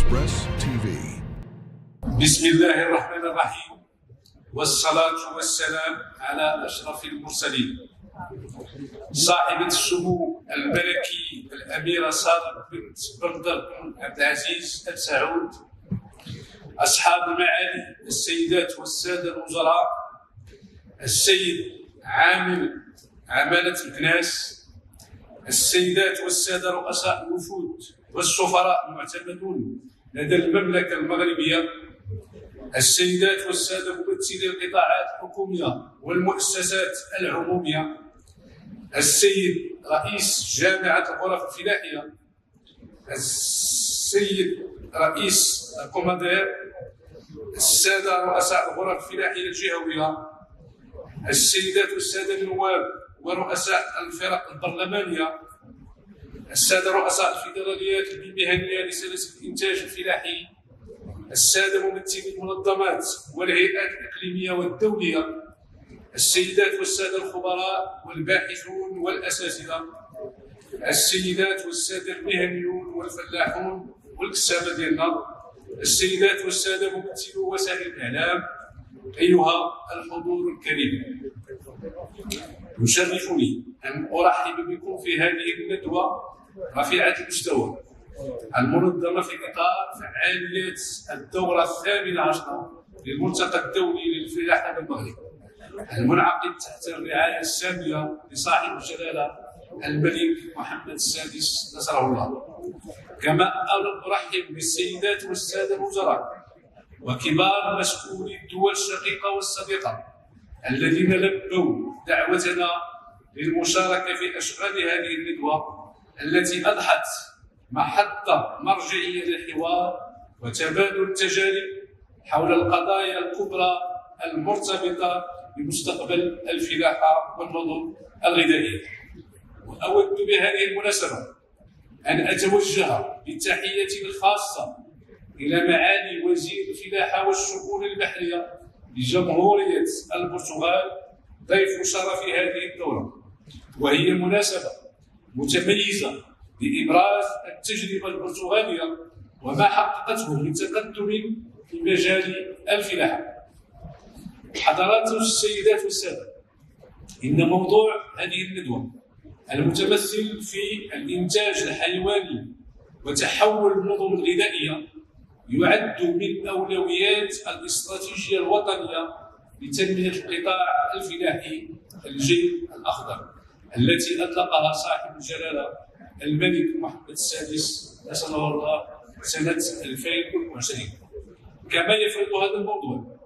Express TV. بسم الله الرحمن الرحيم، والصلاة والسلام على أشرف المرسلين، صاحبة السمو الملكي الأميرة صادق بنت بندر بن عبد العزيز آل سعود، أصحاب المعالي السيدات والسادة الوزراء، السيد عامل عمالة مكناس، السيدات والسادة رؤساء الوفود والسفراء المعتمدون لدى المملكة المغربية، السيدات والسادة ممثلي القطاعات الحكومية والمؤسسات العمومية، السيد رئيس جامعة الغرف الفلاحية، السيد رئيس الكوماندير، السادة رؤساء الغرف الفلاحية الجهوية، السيدات والسادة النواب ورؤساء الفرق البرلمانية، السادة رؤساء الفيدراليات المهنية لسلاسل الإنتاج الفلاحي، السادة ممثلي المنظمات والهيئات الإقليمية والدولية، السيدات والسادة الخبراء والباحثون والأساتذة، السيدات والسادة المهنيون والفلاحون والكسابة ديالنا، السيدات والسادة ممثلو وسائل الإعلام، أيها الحضور الكريم، يشرفني أن أرحب بكم في هذه الندوة رفيعة المستوى المنظمة في إطار فعاليات الدورة 18 للملتقى الدولي للفلاحة بالمغرب، المنعقد تحت الرعاية السامية لصاحب الجلالة الملك محمد السادس نصره الله. كما أرحب بالسيدات والسادة الوزراء وكبار مسؤولي الدول الشقيقة والصديقة الذين لبوا دعوتنا للمشاركة في أشغال هذه الندوة التي أضحت محطة مرجعية للحوار وتبادل التجارب حول القضايا الكبرى المرتبطة بمستقبل الفلاحة والنظم الغذائية. وأود بهذه المناسبة أن أتوجه بالتحية الخاصة إلى معالي وزير الفلاحة والشؤون البحرية لجمهورية البرتغال ضيف شرف هذه الدورة، وهي مناسبة متميزة لإبراز التجربة البرتغالية وما حققته من تقدم في مجال الفلاحة. حضرات السيدات والسادة، إن موضوع هذه الندوة المتمثل في الإنتاج الحيواني وتحول النظم الغذائية يعد من أولويات الاستراتيجية الوطنية لتنمية القطاع الفلاحي الجيد الأخضر التي أطلقها صاحب الجلالة الملك محمد السادس نصره الله سنة 2020. كما يفرض هذا الموضوع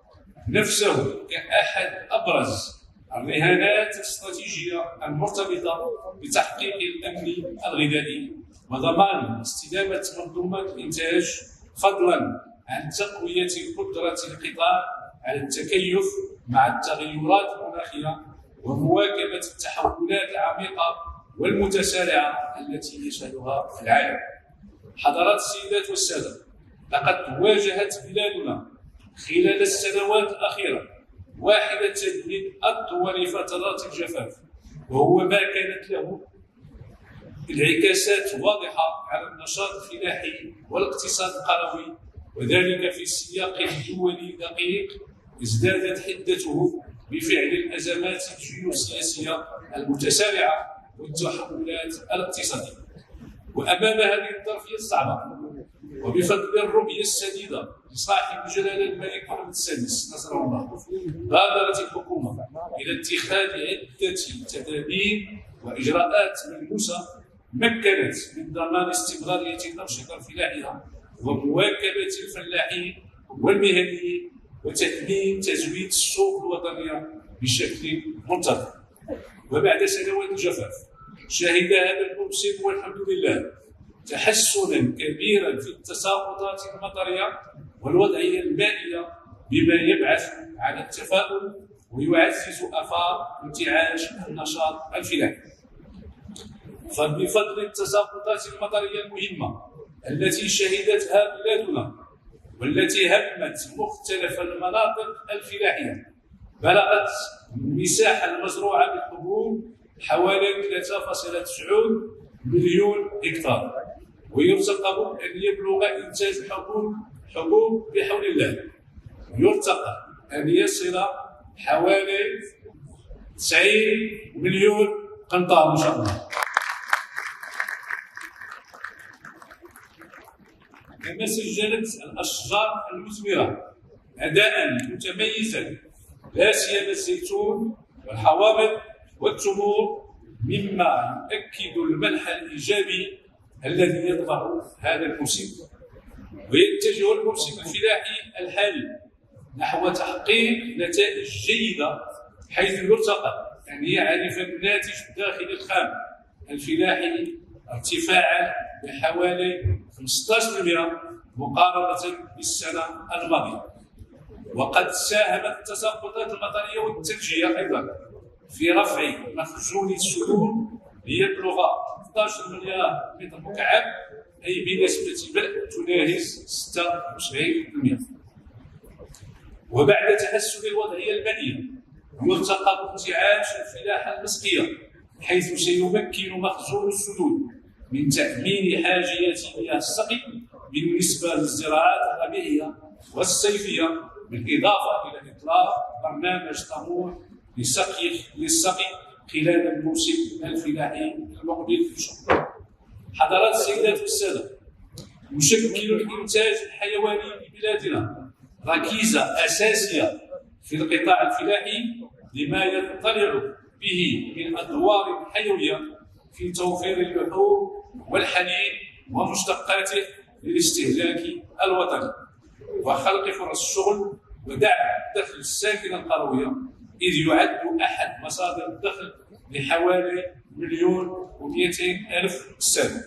نفسه كأحد أبرز الرهانات الاستراتيجية المرتبطة بتحقيق الأمن الغذائي وضمان استدامة منظومة الإنتاج، فضلا عن تقوية قدرة القطاع على التكيف مع التغيرات المناخية ومواكبة التحولات العميقة والمتسارعة التي يشهدها العالم. حضرات السيدات والسادة، لقد واجهت بلادنا خلال السنوات الأخيرة واحدة من أطول فترات الجفاف، وهو ما كانت له انعكاسات واضحة على النشاط الفلاحي والاقتصاد القروي، وذلك في سياق دولي دقيق ازدادت حدته بفعل الأزمات الجيوسياسية المتسارعة والتحولات الاقتصادية. وأمام هذه الظرفية الصعبة وبفضل الرؤية السديدة لصاحب الجلالة الملك محمد السادس نصره الله، بادرت الحكومة إلى اتخاذ عدة تدابير وإجراءات ملموسة مكنت من ضمان استمرارية الأنشطة الفلاحية ومواكبة الفلاحين والمهنيين وتأمين تزويد السوق الوطنية بشكل منتظم. وبعد سنوات الجفاف شهد هذا الموسم والحمد لله تحسنا كبيرا في التساقطات المطرية والوضعية المائية، بما يبعث على التفاؤل ويعزز آفاق انتعاش النشاط الفلاحي. فبفضل التساقطات المطرية المهمة التي شهدتها بلادنا والتي همت مختلف المناطق الفلاحية، بلغت المساحة المزروعة بالحبوب حوالي 3.9 مليون هكتار، ويرتقب أن يبلغ إنتاج حبوب بحول الله، يرتقب أن يصل حوالي 90 مليون قنطار إن شاء الله. كما سجلت الأشجار المثمرة أداء متميزا، لا سيما الزيتون والحوامض والتمور، مما يؤكد المنح الإيجابي الذي يظهر هذا الموسم. ويتجه الموسم الفلاحي الحالي نحو تحقيق نتائج جيدة، حيث يرتقب أن يعرف الناتج الداخلي الخام الفلاحي ارتفاعا بحوالي 15% مقارنة بالسنة الماضية. وقد ساهمت التساقطات المطرية والثلجية أيضا في رفع مخزون السدود ليبلغ 11 مليار متر مكعب، أي بنسبة بلء تناهز 96%. وبعد تحسن الوضعية المالية يرتقب انتعاش الفلاحة المسقية، حيث سيمكن مخزون السدود من تأمين حاجيات مياه السقي بالنسبة للزراعات الربيعية والصيفية، بالإضافة إلى إطلاق برنامج طموح للسقي خلال الموسم الفلاحي المقبل إن شاء الله. حضرات السيدات والسادة، يشكل الإنتاج الحيواني ببلادنا ركيزة أساسية في القطاع الفلاحي، لما يطلع به من أدوار حيوية في توفير اللحوم والحليب ومشتقاته للاستهلاك الوطني، وخلق فرص الشغل ودعم الدخل الساكنة القروية، إذ يعد أحد مصادر الدخل لحوالي 1,200,000 سنة.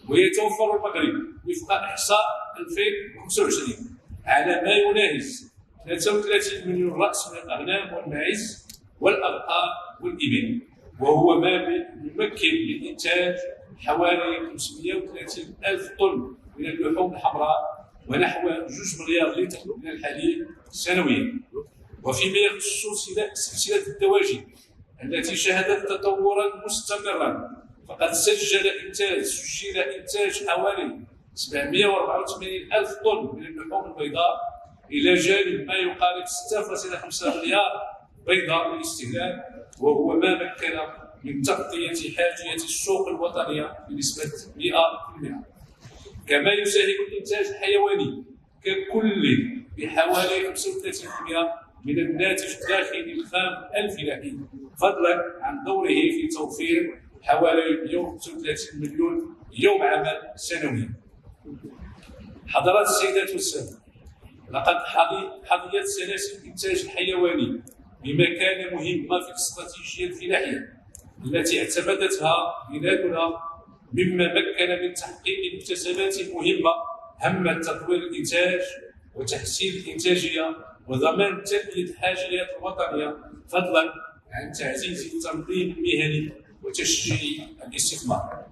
ويتوفر المغرب وفق إحصاء 2025 على ما يناهز 33 مليون رأس من الأغنام والماعز والأبقار والإبل، وهو ما يمكن من إنتاج حوالي 530,000 طن من اللحوم الحمراء ونحو 2 مليار لتر من الحليب سنويا. وفيما يخص سلسلة الدواجن التي شهدت تطورا مستمرا، فقد سجل إنتاج حوالي 784,000 طن من اللحوم البيضاء، إلى جانب ما يقارب 6.5 مليار بيضة للاستهلاك، وهو ما مكن من تغطية حاجية السوق الوطنية بنسبة 100%. كما يساهم الإنتاج الحيواني ككل بحوالي 35% من الناتج الداخلي الخام الفلاحي، فضلا عن دوره في توفير حوالي 135 مليون يوم عمل سنويا. حضرات السيدات والسادة، لقد حظيت سلاسل الإنتاج الحيواني بمكانة مهمة في الاستراتيجية الفلاحية التي اعتمدتها بلادنا، مما مكن من تحقيق مكتسبات مهمة همت تطوير الإنتاج وتحسين الإنتاجية وضمان تلبية الحاجيات الوطنية، فضلا عن تعزيز التنظيم المهني وتشجيع الاستثمار.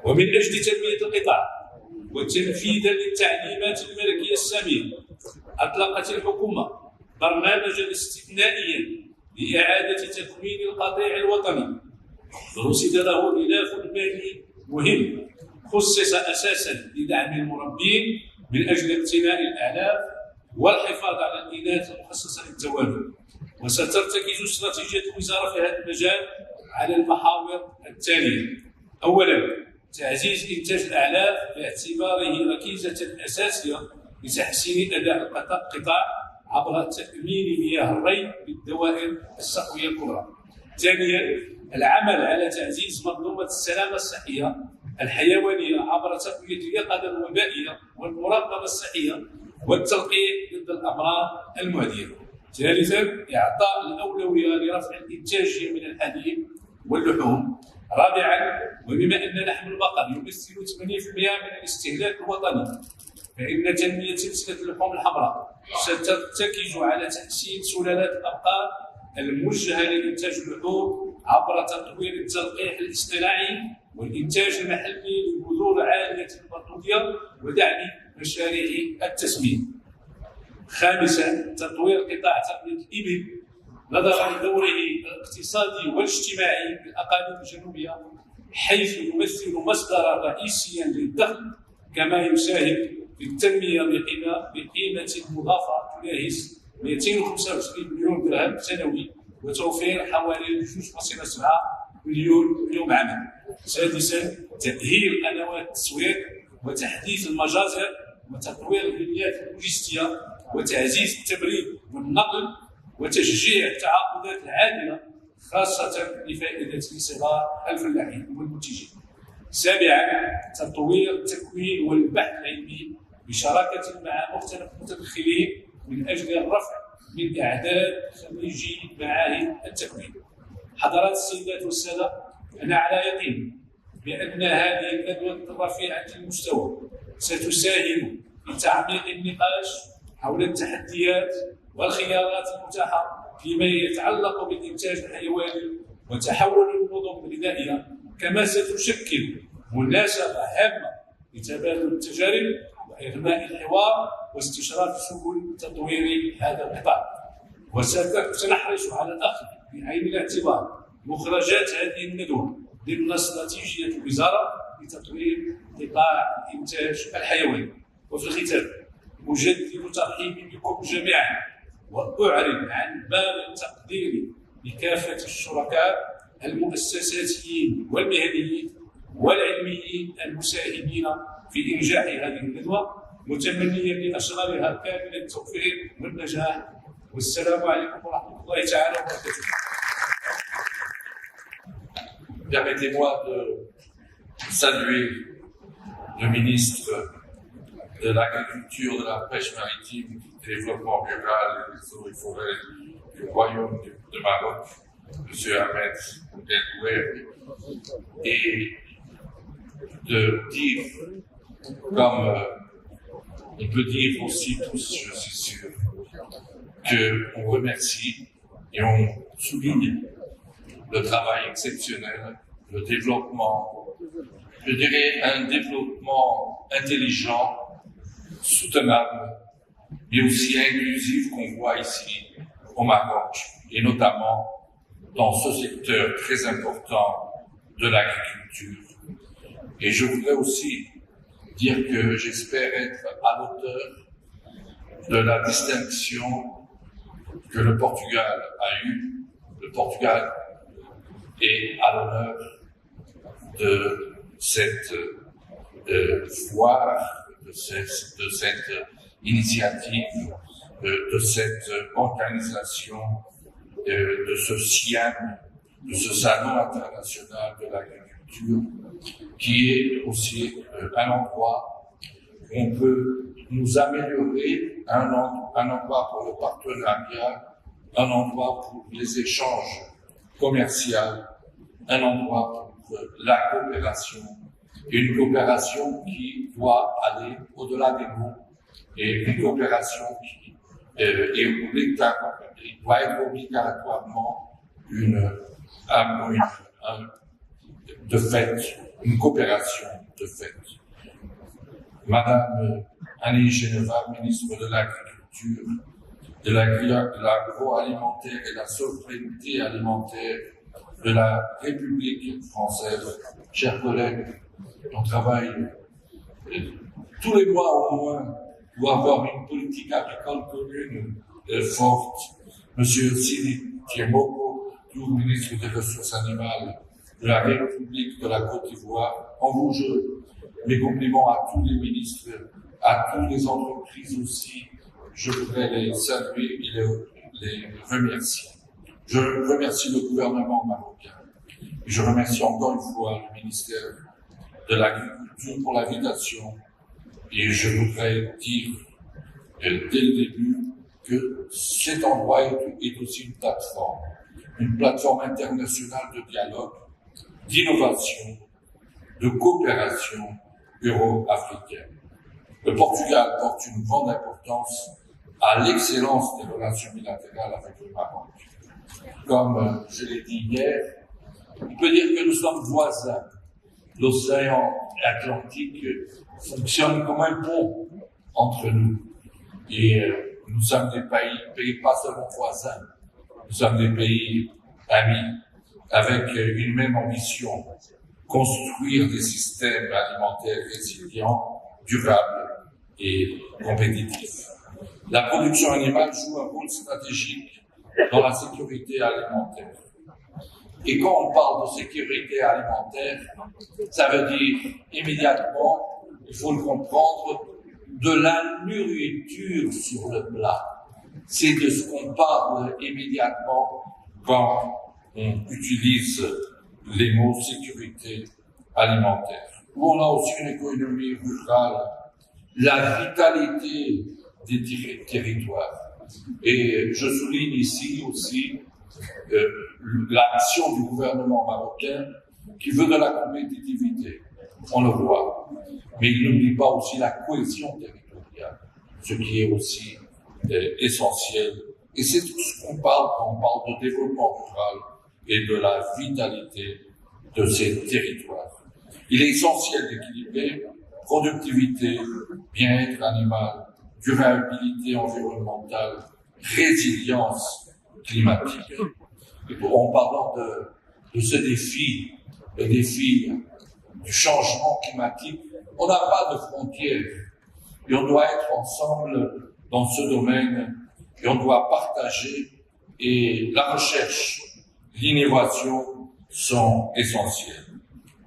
ومن أجل تنمية القطاع وتنفيذا للتعليمات الملكية السامية، أطلقت الحكومة برنامجا استثنائيا لإعادة تكوين القطيع الوطني، رصد له غلاف مالي مهم خصص أساسا لدعم المربين من أجل اقتناء الأعلاف والحفاظ على الإناث المخصصة للتوالد. وسترتكز استراتيجية الوزارة في هذا المجال على المحاور التالية: أولا، تعزيز إنتاج الأعلاف باعتباره ركيزة أساسية لتحسين أداء القطاع عبر تأمين مياه الري للدوائر السقوية الكبرى. ثانيا، العمل على تعزيز منظومة السلامة الصحية الحيوانية عبر تقوية اليقظة الوبائية والمراقبة الصحية والتلقيح ضد الأمراض المعدية. ثالثا، إعطاء الأولوية لرفع الإنتاجية من الحليب واللحوم. رابعا، وبما أن لحم البقر يمثل 80% من الاستهلاك الوطني، فإن تنمية سلسلة اللحوم الحمراء سترتكز على تحسين سلالات الأبقار الموجهة لإنتاج اللحوم عبر تطوير التلقيح الاصطناعي والإنتاج المحلي للبذور عالية البطولية ودعم مشاريع التسمين. خامسا، تطوير قطاع تربية الإبل نظرا لدوره الاقتصادي والاجتماعي في الأقاليم الجنوبية، حيث يمثل مصدرا رئيسيا للدخل، كما يساهم في التنمية بقيمة مضافة تناهز 225 مليون درهم سنوي، وتوفير حوالي 2.7 مليون يوم عمل. سادسا، تأهيل قنوات التسويق وتحديث المجازر وتطوير البنيات اللوجستية وتعزيز التبريد والنقل وتشجيع التعاقدات العادلة، خاصة لفائدة صغار الفلاحين والمنتجين. سابعا، تطوير التكوين والبحث العلمي بشراكة مع مختلف المتدخلين من أجل الرفع من أعداد خريجي معاهد التكوين. حضرات السيدات والسادة، أنا على يقين بأن هذه الندوة الرفيعة المستوى ستساهم في تعميق النقاش حول التحديات والخيارات المتاحة فيما يتعلق بالإنتاج الحيواني وتحول النظم الغذائية، كما ستشكل مناسبة هامة لتبادل التجارب وإغناء الحوار واستشراف سبل تطوير هذا القطاع. وسنحرص على الأخذ بعين الاعتبار مخرجات هذه الندوة ضمن استراتيجية الوزارة لتطوير قطاع الإنتاج الحيواني. وفي الختام، أجدد ترحيبي بكم جميعا، وأعرب عن بالغ تقديري لكافة الشركاء المؤسساتيين والمهنيين والعلميين المساهمين في إنجاح هذه الندوة، متمنيا لأشغالها كامل التوفيق والنجاح. والسلام عليكم ورحمة الله تعالى وبركاته. Permettez-moi de saluer le ministre de l'Agriculture, de la Pêche maritime, du Développement rural et des eaux et forêts du Royaume de Maroc, M. Ahmed El Gouairi, et de dire, comme on peut dire aussi tous, je suis sûr, qu'on remercie et on souligne le travail exceptionnel, le développement, je dirais un développement intelligent, soutenable, mais aussi inclusif qu'on voit ici au Maroc, et notamment dans ce secteur très important de l'agriculture. Et je voudrais aussi dire que j'espère être à l'auteur de la distinction que le Portugal a eue. Le Portugal est à l'honneur de cette foire, de cette initiative, de cette organisation, de ce SIAM, de ce Salon international de l'agriculture, qui est aussi un endroit où on peut nous améliorer, un endroit pour le partenariat, un endroit pour les échanges commerciaux, un endroit pour la coopération, et une coopération qui doit aller au-delà des mots, et une coopération qui doit être obligatoirement de fait, une coopération de fait. Madame Annie Geneva, ministre de l'Agriculture, de l'agroalimentaire et de la souveraineté alimentaire de la République française, chers collègues, on travaille tous les mois au moins pour avoir une politique agricole commune forte. Monsieur Sidi Thiemoko, ministre des Ressources animales de la République de la Côte d'Ivoire, en vous mes compliments à tous les ministres, à toutes les entreprises aussi. Je voudrais les saluer et les remercier. Je remercie le gouvernement marocain. Je remercie encore une fois le ministère de l'Agriculture pour l'invitation. Et je voudrais dire dès le début que cet endroit est aussi une plateforme internationale de dialogue, d'innovation, de coopération euro-africaine. Le Portugal porte une grande importance à l'excellence des relations bilatérales avec le Maroc. Comme je l'ai dit hier, on peut dire que nous sommes voisins. L'océan Atlantique fonctionne comme un pont entre nous. Et nous sommes des pays pas seulement voisins, nous sommes des pays amis, avec une même ambition, construire des systèmes alimentaires résilients, durables et compétitifs. La production animale joue un rôle stratégique dans la sécurité alimentaire. Et quand on parle de sécurité alimentaire, ça veut dire immédiatement, il faut le comprendre, de la nourriture sur le plat. C'est de ce qu'on parle immédiatement quand on utilise les mots sécurité alimentaire. Où on a aussi une économie rurale, la vitalité des territoires. Et je souligne ici aussi l'action du gouvernement marocain qui veut de la compétitivité. On le voit. Mais il n'oublie pas aussi la cohésion territoriale, ce qui est aussi essentiel. Et c'est tout ce qu'on parle quand on parle de développement rural et de la vitalité de ces territoires. Il est essentiel d'équilibrer productivité, bien-être animal, durabilité environnementale, résilience climatique. Et en parlant de ce défi, le défi du changement climatique, on n'a pas de frontières et on doit être ensemble dans ce domaine et on doit partager, et la recherche, l'innovation sont essentielles.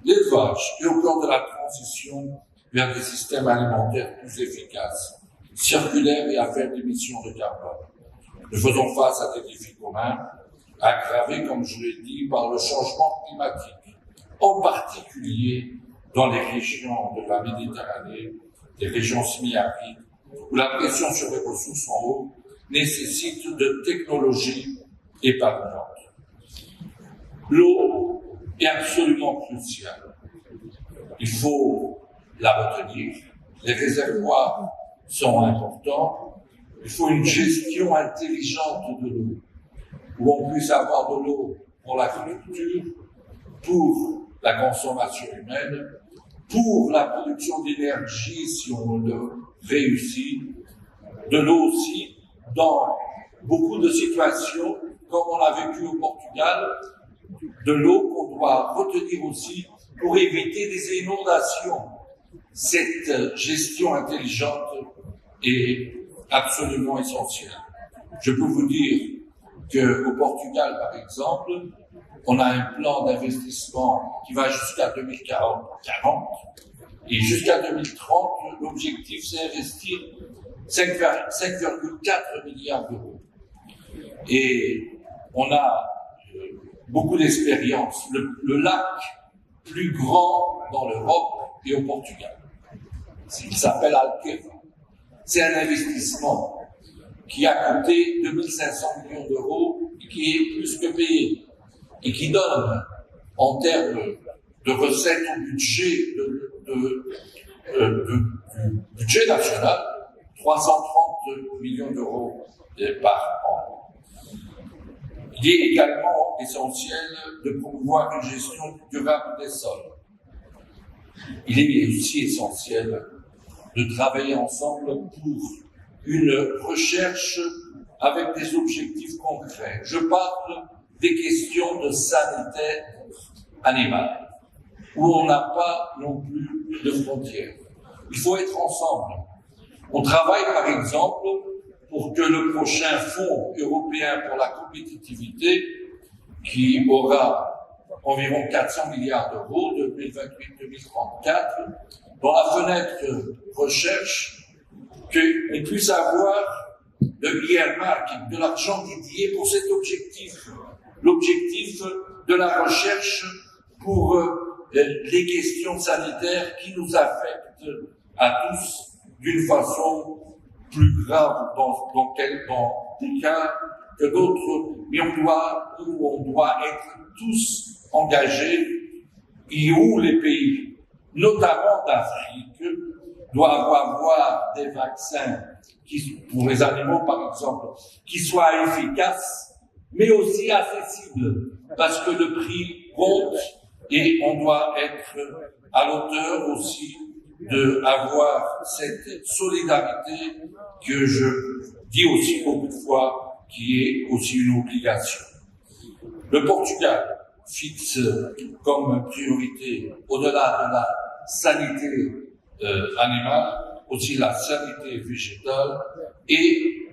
L'élevage est au cœur de la transition vers des systèmes alimentaires plus efficaces, circulaires et à faible émission de carbone. Nous faisons face à des défis communs, aggravés, comme je l'ai dit, par le changement climatique, en particulier dans les régions de la Méditerranée, des régions semi-arides, où la pression sur les ressources en eau nécessite de technologies épargnantes. L'eau est absolument cruciale. Il faut la retenir. Les réservoirs sont importants. Il faut une gestion intelligente de l'eau, où on puisse avoir de l'eau pour l'agriculture, pour la consommation humaine, pour la production d'énergie si on le réussit, de l'eau aussi dans beaucoup de situations, comme on l'a vécu au Portugal, de l'eau qu'on doit retenir aussi pour éviter des inondations. Cette gestion intelligente est absolument essentielle. Je peux vous dire qu'au Portugal, par exemple, on a un plan d'investissement qui va jusqu'à 2040, et jusqu'à 2030, l'objectif c'est investir 5,4 milliards d'euros. Et on a beaucoup d'expérience. Le lac plus grand dans l'Europe est au Portugal. Il s'appelle Alqueva. C'est un investissement qui a coûté 2500 millions d'euros et qui est plus que payé et qui donne, en termes de recettes au budget du budget national, 330 millions d'euros par an. Il est également essentiel de promouvoir une gestion durable des sols. Il est aussi essentiel de travailler ensemble pour une recherche avec des objectifs concrets. Je parle des questions de santé animale, où on n'a pas non plus de frontières. Il faut être ensemble. On travaille par exemple pour que le prochain fonds européen pour la compétitivité, qui aura environ 400 milliards d'euros de 2028-2034, dans la fenêtre recherche, qu'on puisse avoir de l'earmarking, de l'argent dédié pour cet objectif, l'objectif de la recherche pour les questions sanitaires qui nous affectent à tous d'une façon plus grave dans des cas que d'autres, mais on doit être tous engagés et où les pays, notamment d'Afrique, doivent avoir des vaccins pour les animaux, par exemple, qui soient efficaces, mais aussi accessibles, parce que le prix compte et on doit être à l'auteur aussi d'avoir cette solidarité que je dis aussi beaucoup de fois qui est aussi une obligation. Le Portugal fixe comme priorité, au-delà de la sanité animale, aussi la sanité végétale et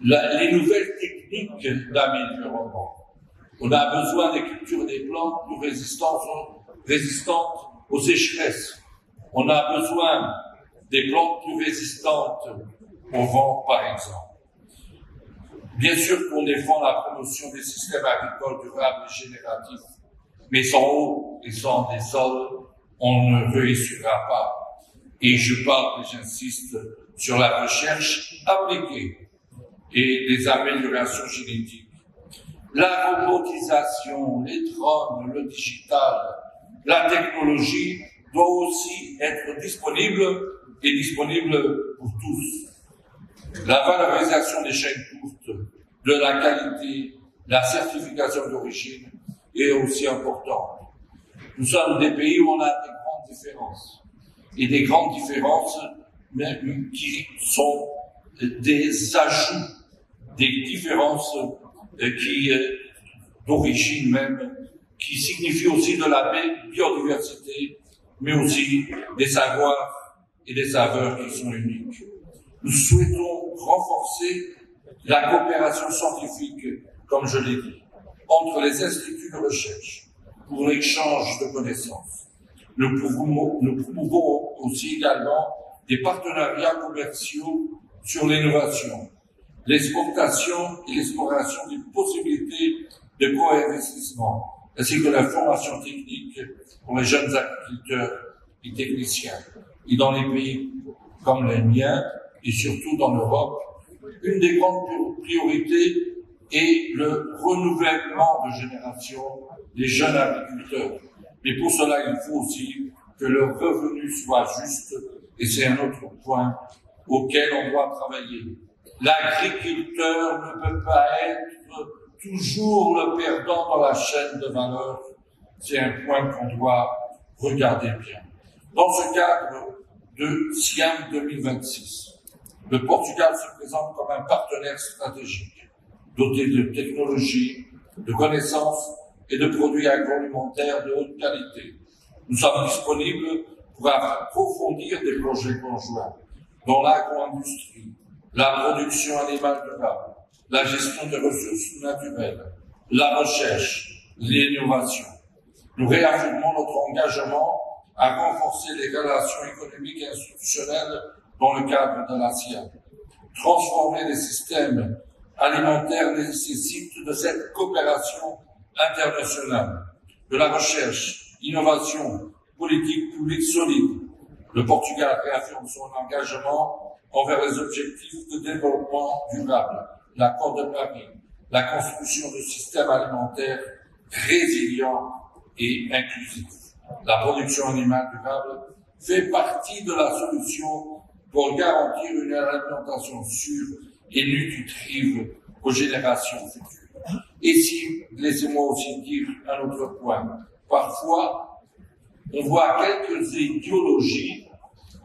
les nouvelles techniques d'amélioration. On a besoin des cultures des plantes plus résistantes aux sécheresses. On a besoin des plantes plus résistantes au vent, par exemple. Bien sûr qu'on défend la promotion des systèmes agricoles durables et génératifs, mais sans eau et sans des sols, on ne réussira pas. Et je parle, et j'insiste, sur la recherche appliquée et les améliorations génétiques. La robotisation, les drones, le digital, la technologie doit aussi être disponible et disponible pour tous. La valorisation des chaînes courtes, de la qualité, la certification d'origine est aussi importante. Nous sommes des pays où on a des grandes différences. Et des grandes différences qui sont des ajouts, des différences d'origine même, qui signifient aussi de la biodiversité, mais aussi des savoirs et des saveurs qui sont uniques. Nous souhaitons renforcer la coopération scientifique, comme je l'ai dit, entre les instituts de recherche pour l'échange de connaissances. Nous promouvons aussi également des partenariats commerciaux sur l'innovation, l'exportation et l'exploration des possibilités de co-investissement, ainsi que la formation technique pour les jeunes agriculteurs et techniciens. Et dans les pays comme les miens, et surtout dans l'Europe, une des grandes priorités est le renouvellement de génération des jeunes agriculteurs. Mais pour cela, il faut aussi que leur revenu soit juste, et c'est un autre point auquel on doit travailler. L'agriculteur ne peut pas être toujours le perdant dans la chaîne de valeur. C'est un point qu'on doit regarder bien. Dans ce cadre de SIAM 2026, le Portugal se présente comme un partenaire stratégique, doté de technologies, de connaissances et de produits agroalimentaires de haute qualité. Nous sommes disponibles pour approfondir des projets conjoints dans l'agro-industrie, la production animale durable, la gestion des ressources naturelles, la recherche, l'innovation. Nous réaffirmons notre engagement à renforcer les relations économiques et institutionnelles dans le cadre de la SIAM. Transformer les systèmes alimentaires nécessite de cette coopération internationale, de la recherche, innovation, politique publique solide. Le Portugal réaffirme son engagement envers les objectifs de développement durable, l'accord de Paris, la construction de systèmes alimentaires résilients et inclusifs. La production animale durable fait partie de la solution pour garantir une alimentation sûre et nutritive aux générations futures. Et si, laissez-moi aussi dire un autre point, parfois, on voit quelques idéologies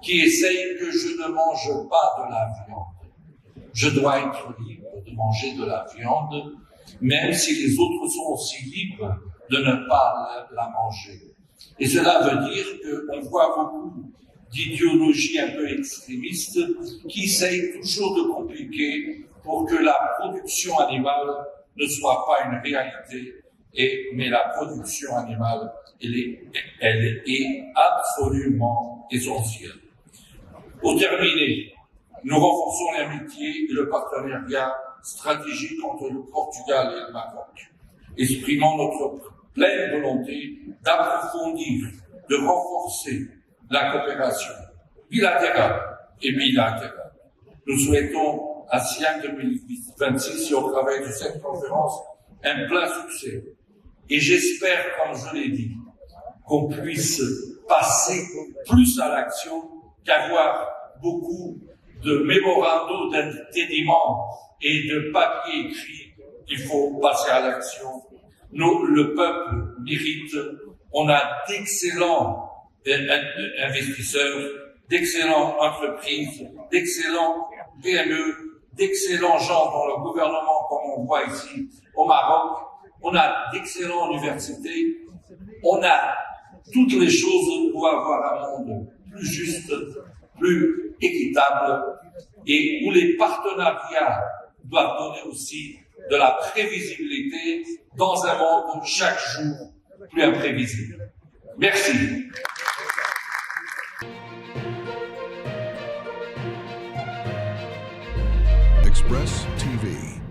qui essayent que je ne mange pas de la viande. Je dois être libre de manger de la viande, même si les autres sont aussi libres de ne pas la manger. Et cela veut dire qu'on voit beaucoup d'idéologies un peu extrémistes qui essayent toujours de compliquer pour que la production animale ne soit pas une réalité, mais la production animale, elle est absolument essentielle. Pour terminer, nous renforçons l'amitié et le partenariat stratégique entre le Portugal et le Maroc, exprimant notre pleine volonté d'approfondir, de renforcer la coopération bilatérale et bilatérale. Nous souhaitons à SIAM 2026 et au travail de cette conférence un plein succès. Et j'espère, comme je l'ai dit, qu'on puisse passer plus à l'action qu'avoir beaucoup de mémorandums d'interdiment et de papiers écrits. Il faut passer à l'action. Nous, le peuple mérite. On a d'excellents investisseurs, d'excellentes entreprises, d'excellents PME, d'excellents gens dans le gouvernement comme qu'on voit ici au Maroc. On a d'excellentes universités. On a toutes les choses pour avoir un monde plus juste, plus équitable et où les partenariats doivent donner aussi de la prévisibilité dans un monde chaque jour plus imprévisible. Merci. Express TV.